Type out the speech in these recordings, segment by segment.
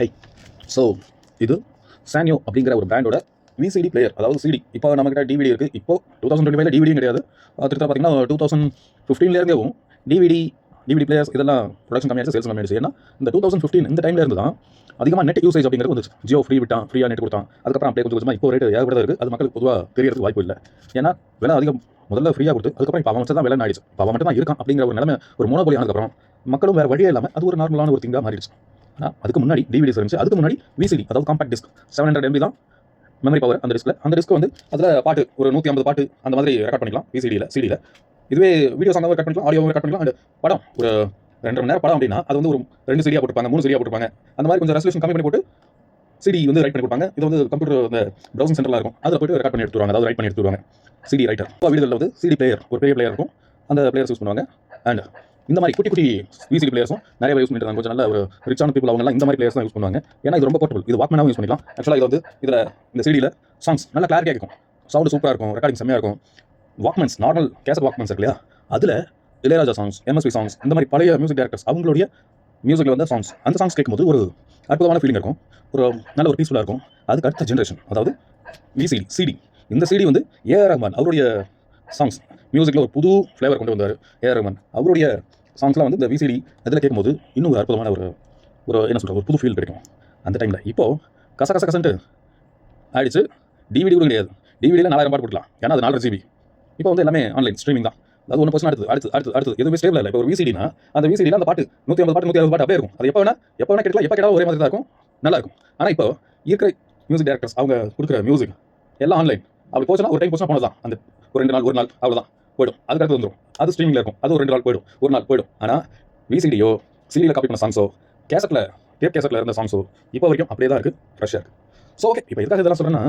High so இது Sanyo அப்படிங்கிற ஒரு பிராண்டோட விசிடி பிளேயர், அதாவது சிடி. இப்போ நம்மகிட்ட டிவிடி இருக்குது. இப்போ 2025 டிவிடியும் கிடையாது. திருத்த பார்த்தீங்கன்னா 2015 டிவிடி பிளேயர்ஸ் இதெல்லாம் ப்ரொடக்ஷன் கம்மியாச்சு, சேல்ஸ் கம்மியாச்சு. ஏன்னா இந்த 2015 இந்த டைமில் இருந்து தான் அதிகமாக நெட் யூசேஜ் அப்படிங்கிறது வந்துச்சு. ஜியோ ஃப்ரீயாக நெட் கொடுத்தான். அதுக்கப்புறம் அப்படியே கொஞ்சம் இப்போ ரேட்டு ஏகப்பட்டதாக இருக்குது. அது மக்களுக்கு பொதுவாக தெரியறதுக்கு வாய்ப்பு இல்லை. ஏன்னா விலை அதிகம் முதல்ல ஃப்ரீயாக கொடுத்து அதுக்கப்புறம் இப்போ அவன் வச்சு தான் விலை ஆயிடுச்சு. இப்போ அவன் மட்டும் தான் இருக்கான் அப்படிங்கிற ஒரு நிலைமை, ஒரு மோனோபோலி ஆனதுக்கப்புறம் மக்களும் வேறு வழியே இல்லாமல் அது ஒரு நார்மலான ஒரு திங்காக மாறிடுச்சு. ஆனால் அதுக்கு முன்னாடி டிவிடிஸ் இருந்துச்சு. அதுக்கு முன்னாடி விசிடி, அதாவது காம்பாக்ட் டிஸ்க் 700 MB தான் மெமரி பவர் அந்த டிஸ்கில். அந்த டிஸ்க் வந்து அதில் பாட்டு ஒரு 150 பாட்டு அந்த மாதிரி ரெக்கார்ட் பண்ணிக்கலாம் விசிடியில், சிடியில். இதுவே வீடியோ சாங்காக ரெக்கார்ட் பண்ணிக்கலாம், ஆடியோவும் ரெக்கார்ட் பண்ணிக்கலாம். அண்ட் படம் ஒரு 2.5 மணி நேரம் படம் அப்படின்னா அது வந்து ஒரு 2 சிடியாக போட்டுருப்பாங்க, 3 சிடியாக போட்டுருப்பாங்க. அந்த மாதிரி கொஞ்சம் ரெசல்யூஷன் கம்மி பண்ணி போட்டு சிடி வந்து ரைட் பண்ணி கொடுப்பாங்க. இது வந்து கம்ப்யூட்டர் அந்த ப்ரௌசிங் சென்டரில் இருக்கும். அதில் போய்ட்டு ரெக்கார்ட் பண்ணி எடுத்துருவாங்க, அதாவது ரைட் பண்ணி எடுத்துருவாங்க. CD writer. இப்போ வீடுகளில் வந்து சிடி பிளேயர், ஒரு பெரிய பிளேயர் இருக்கும், அந்த பிளேயர்ஸ் யூஸ் பண்ணுவாங்க. அண்ட் இந்த மாதிரி குட்டி விசிடி பிளேயர்ஸும் நிறைய யூஸ் பண்ணிட்டு கொஞ்சம் நல்ல ஒரு ரிச்சான பீப்புள் அவங்கலாம் இந்த மாதிரி பிளேயர்ஸ் தான் யூஸ் பண்ணுவாங்க. ஏன்னா இது ரொம்ப போர்ட்டபிள். இது வாக்மேனாகவும் யூஸ் பண்ணிக்கலாம். ஆக்சுவலாக இது வந்து இதில் இந்த சிடியில் சாங்ஸ் நல்லா கிளாரிட்டியாக இருக்கும், சவுண்டு சூப்பராக இருக்கும், ரெக்கார்டிங் செம்மையாக இருக்கும். வாக்மேன்ஸ், நார்மல் கேசட் வாக்மேன்ஸ் இருக்கு இல்லையா, அதில் இளையராஜா சாங்ஸ், எம்எஸ்வி சாங்ஸ், இந்த மாதிரி பழைய மியூசிக் டைரக்டர்ஸ் அவங்களுடைய மியூசிக்கில் வந்து சாங்ஸ், அந்த சாங்ஸ் கேட்கும்போது ஒரு அற்புதமான ஃபீலிங் இருக்கும், ஒரு நல்ல ஒரு பீஸ்ஃபுல்லாக இருக்கும். அதுக்கு அடுத்த ஜென்ரேஷன் அதாவது விசிடி, சிடி. இந்த சிடி வந்து ஏஆர் ரஹ்மான் அவருடைய சாங்ஸ் மியூசிக்கில் ஒரு புது ஃப்ளேவர் கொண்டு வந்தார். ஏஆர் ரஹ்மான் அவருடைய சாங்ஸ்லாம் வந்து இந்த விசிடி அதில் கேட்கும்போது இன்னும் ஒரு அற்புதமான ஒரு என்ன சொல்கிறது, ஒரு புது ஃபீல் கிடைக்கும் அந்த டைமில். இப்போது கசன்ட்டு ஆயிடுச்சு. டிவிடி கூட கிடையாது. டிவிடியில் 4000 பாட்டு போட்டுக்கலாம், ஏன்னா அது 4.5 GB. இப்போ வந்து எல்லாமே ஆன்லைன் ஸ்ட்ரீமிங் தான். அது 1% அடுத்து எதுவுமே ஸ்டேபிள் இல்லை. இப்போ ஒரு விசிடினா அந்த விசிடியில் அந்த பாட்டு 150 பாட்டு 160 பாட்டு அப்படியே இருக்கும். அது எப்போ வேணா கேட்கலாம், எப்போ கேட்டாலும் ஒரே மாதிரி தான் இருக்கும், நல்லா இருக்கும். ஆனால் இப்போ இருக்கிற மியூசிக் டைரக்டர்ஸ் அவங்க கொடுக்குற மியூசிக் எல்லாம் ஆன்லைன். அப்படி போச்சுன்னா ஒரு டைம் போச்சுன்னா போனதான், அந்த ஒரு 2 நாள் ஒரு நாள் அவ்வளோதான் போய்டும். அதுக்கடுத்து வந்துடும், அது ஸ்ட்ரீமிங்கில் இருக்கும், அது ஒரு 2 நாள் போய்டும், ஒரு நாள் போய்டும். ஆனால் விசிடியோ சிடியில் காப்பி பண்ண சாங்ஸோ டேப் கேசட்டில் இருந்த சாங்ஸோ இப்போ வரைக்கும் அப்படியே தான் இருக்குது, ஃப்ரெஷ்ஷாக இருக்குது. ஸோ ஓகே, இப்போ எதுக்காக இதெல்லாம் சொல்கிறேன்னா,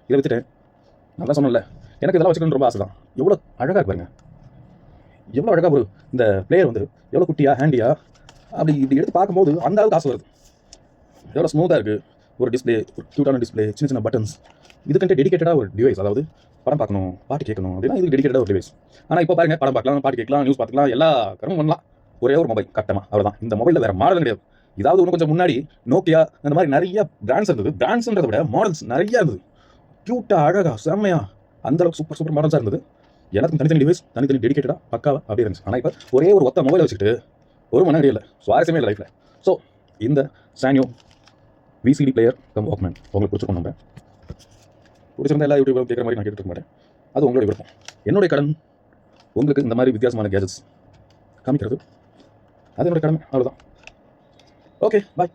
இதை விட்டுட்டேன் நான் தான் சொன்னேன்ல, எனக்கு இதெல்லாம் வச்சுக்கணும்னு ரொம்ப ஆசை தான். எவ்வளோ அழகாக இருப்பாருங்க, எவ்வளோ அழகாக ஒரு இந்த பிளேயர் வந்து எவ்வளோ குட்டியாக ஹேண்டியாக அப்படி இப்படி எடுத்து பார்க்கும்போது அந்த அளவுக்கு ஆசை வருது. எவ்வளோ ஸ்மூத்தாக இருக்குது ஒரு டிஸ்பிளே, ஒரு க்யூட்டான டிஸ்பிளே, சின்ன பட்டன்ஸ். இதுக்கிட்ட டெடிக்கேட்டடாக ஒரு டிவைஸ், அதாவது படம் பார்க்கணும், பாட்டு கேட்கணும் அப்படின்னா இதுக்கு டெடிக்கேட்டடாக ஒரு டிவைஸ். ஆனால் இப்போ பாருங்கள், படம் பார்க்கலாம், பாட்டு கேட்கலாம், நியூஸ் பார்த்துக்கலாம், எல்லா கரமும் பண்ணலாம், ஒரே ஒரு மொபைல் கட்டமாக, அவ்வளோதான். இந்த மொபைலில் வேறு மாடல் கிடையாது. இதாவது இன்னும் கொஞ்சம் முன்னாடி நோக்கியா அந்த மாதிரி நிறைய பிராண்ட்ஸ் இருந்தது. பிராண்ட்ஸ்ன்றதை விட மாடல்ஸ் நிறையா இருந்தது, க்யூட்டாக அழகாக செம்மையாக அந்தளவுக்கு சூப்பர் மாடல்ஸாக இருந்தது. எனக்கு தனித்தனி டிவைஸ், தனித்தனி டெடிக்கேட்டடாக பக்காவாக அப்படி இருந்துச்சு. ஆனால் இப்போ ஒரே ஒரு ஒத்த மொபைலை வச்சுக்கிட்டு ஒரு மன இல்லை, சுவாரஸ்யமே இல்லை லைஃப்பில். ஸோ இந்த Sanyo VCD player come Walkman உங்களுக்கு பிடிச்சிருக்கோம். நம்ம பிடிச்சிருந்தா எல்லா யூடியூபரும் கேட்குற மாதிரி நான் கேட்டுருக்க மாட்டேன், அது உங்களுடைய விருப்பம். என்னுடைய கடன் உங்களுக்கு இந்த மாதிரி வித்தியாசமான கேஜெட்ஸ் காமிக்கிறது, அது என்னுடைய கடமை, அவ்வளோதான். ஓகே, பாய்.